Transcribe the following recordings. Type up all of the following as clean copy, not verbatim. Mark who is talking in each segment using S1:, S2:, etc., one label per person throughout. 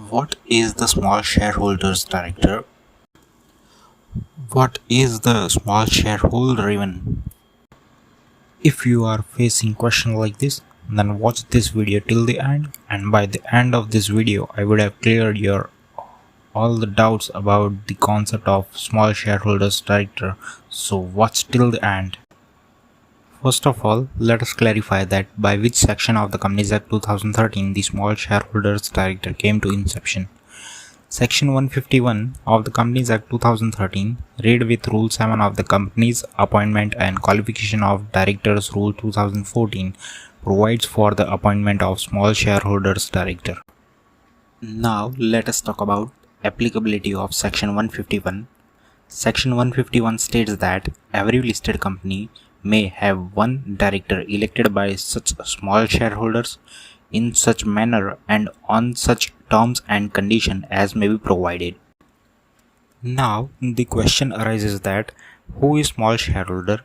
S1: What is the small shareholders director? What is the small shareholder even? If you are facing question like this, then watch this video till the end, and by the end of this video I would have cleared your all the doubts about the concept of small shareholders director. So watch till the end. First of all, let us clarify that by which section of the Companies Act 2013 the small shareholders director came to inception. Section 151 of the Companies Act 2013, read with Rule 7 of the Companies Appointment and Qualification of Directors Rule 2014, provides for the appointment of small shareholders director. Now let us talk about applicability of Section 151. Section 151 states that every listed company may have one director elected by such small shareholders in such manner and on such terms and conditions as may be provided. Now the question arises that who is small shareholder?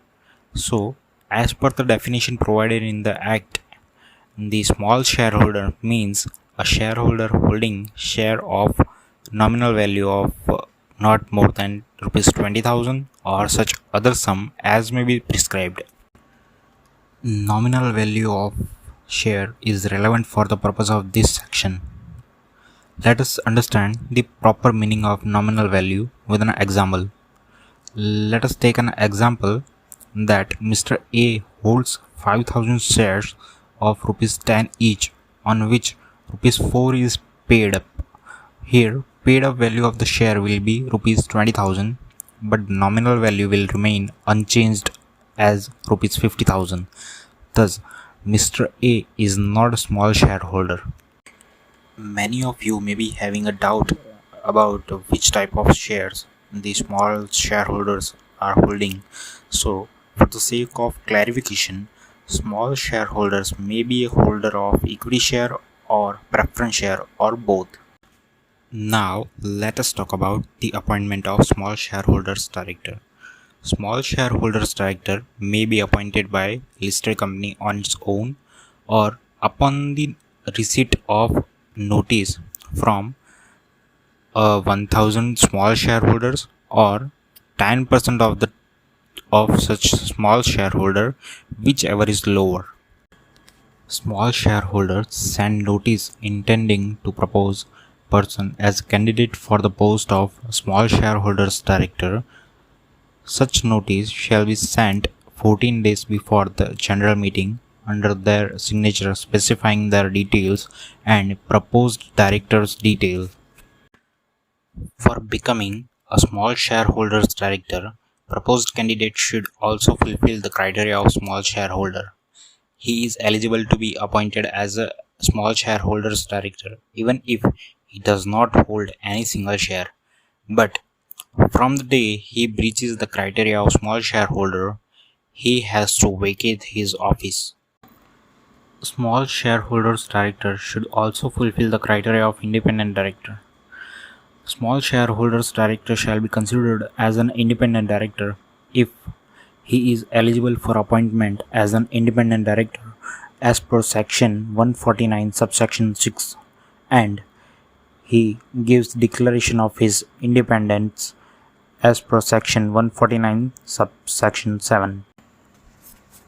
S1: So as per the definition provided in the Act, the small shareholder means a shareholder holding share of nominal value of not more than rupees 20,000 or such other sum as may be prescribed. Nominal value of share is relevant for the purpose of this section. Let us understand the proper meaning of nominal value with an example. Let us take an example that Mr. A holds 5,000 shares of rupees 10 each, on which rupees 4 is paid up. Here, paid up value of the share will be rupees 20,000, but nominal value will remain unchanged as rupees 50,000. Thus, Mr. A is not a small shareholder. Many of you may be having a doubt about which type of shares the small shareholders are holding. So, for the sake of clarification, small shareholders may be a holder of equity share or preference share or both. Now, let us talk about the appointment of small shareholders director. Small shareholders director may be appointed by listed company on its own or upon the receipt of notice from 1000 small shareholders or 10% of such small shareholder, whichever is lower. Small shareholders send notice intending to propose person as candidate for the post of small shareholders director. Such notice shall be sent 14 days before the general meeting under their signature specifying their details and proposed director's detail. For becoming a small shareholders director, proposed candidate should also fulfill the criteria of small shareholder. He is eligible to be appointed as a small shareholders director even if he does not hold any single share. But from the day he breaches the criteria of small shareholder, he has to vacate his office. Small shareholders director should also fulfill the criteria of independent director. Small shareholders director shall be considered as an independent director if he is eligible for appointment as an independent director as per section 149 subsection 6 and he gives declaration of his independence as per section 149 subsection 7.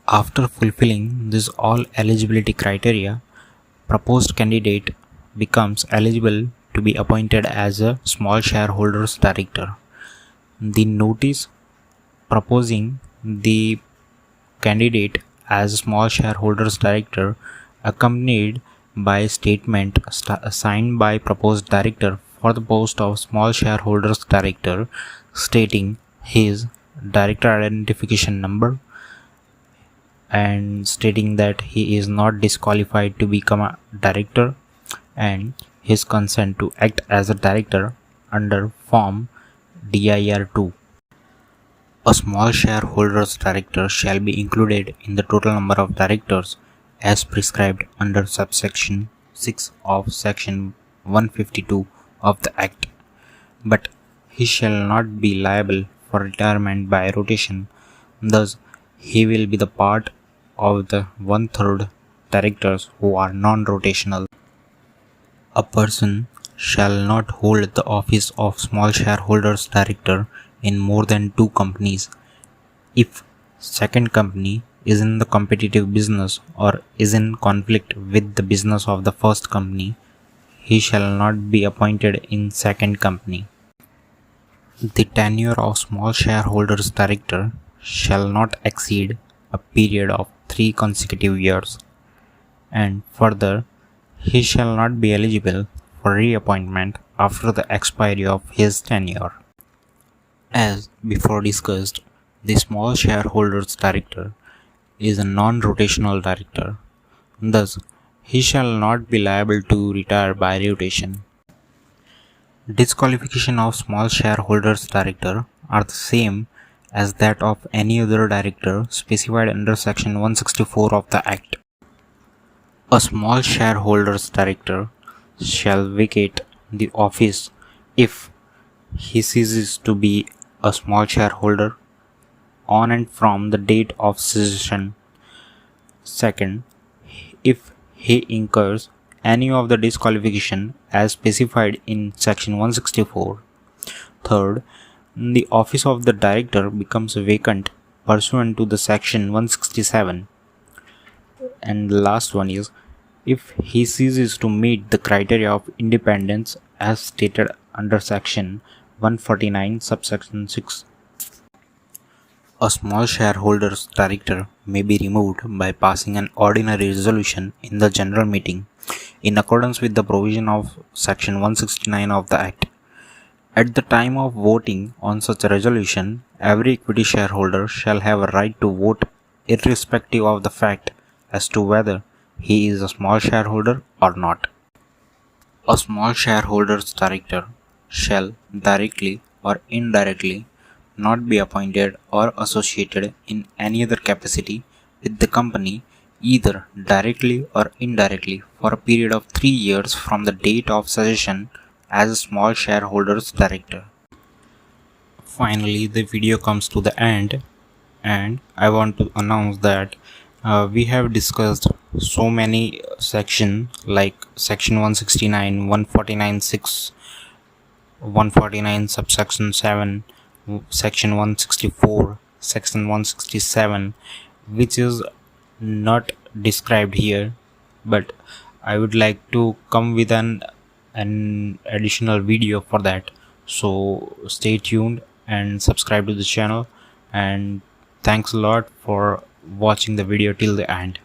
S1: After fulfilling this all eligibility criteria, proposed candidate becomes eligible to be appointed as a small shareholders director. The notice proposing the candidate as a small shareholders director accompanied by a statement signed by proposed director for the post of small shareholders director stating his director identification number and stating that he is not disqualified to become a director and his consent to act as a director under form DIR 2. A small shareholders director shall be included in the total number of directors as prescribed under subsection 6 of section 152 of the Act, but he shall not be liable for retirement by rotation. Thus, he will be the part of the 1/3 directors who are non-rotational. A person shall not hold the office of small shareholders director in more than 2 companies. If second company is in the competitive business or is in conflict with the business of the first company, he shall not be appointed in second company. The tenure of small shareholders director shall not exceed a period of 3 consecutive years, and further, he shall not be eligible for reappointment after the expiry of his tenure. As before discussed, the small shareholders director is a non-rotational director. Thus, he shall not be liable to retire by rotation. Disqualification of small shareholders director are the same as that of any other director specified under Section 164 of the Act. A small shareholders director shall vacate the office if he ceases to be a small shareholder on and from the date of cessation. Second, if he incurs any of the disqualification as specified in Section 164. Third, the office of the director becomes vacant pursuant to the Section 167. And the last one is, if he ceases to meet the criteria of independence as stated under Section 149 subsection 6. A small shareholders director may be removed by passing an ordinary resolution in the general meeting in accordance with the provision of Section 169 of the Act. At the time of voting on such a resolution, every equity shareholder shall have a right to vote irrespective of the fact as to whether he is a small shareholder or not. A small shareholders director shall directly or indirectly not be appointed or associated in any other capacity with the company either directly or indirectly for a period of 3 years from the date of cessation as a small shareholders director. Finally, the video comes to the end, and I want to announce that we have discussed so many sections like Section 169, 149 6, 149 subsection 7, Section 164, Section 167, which is not described here, but I would like to come with an additional video for that. So stay tuned and subscribe to the channel, and thanks a lot for watching the video till the end.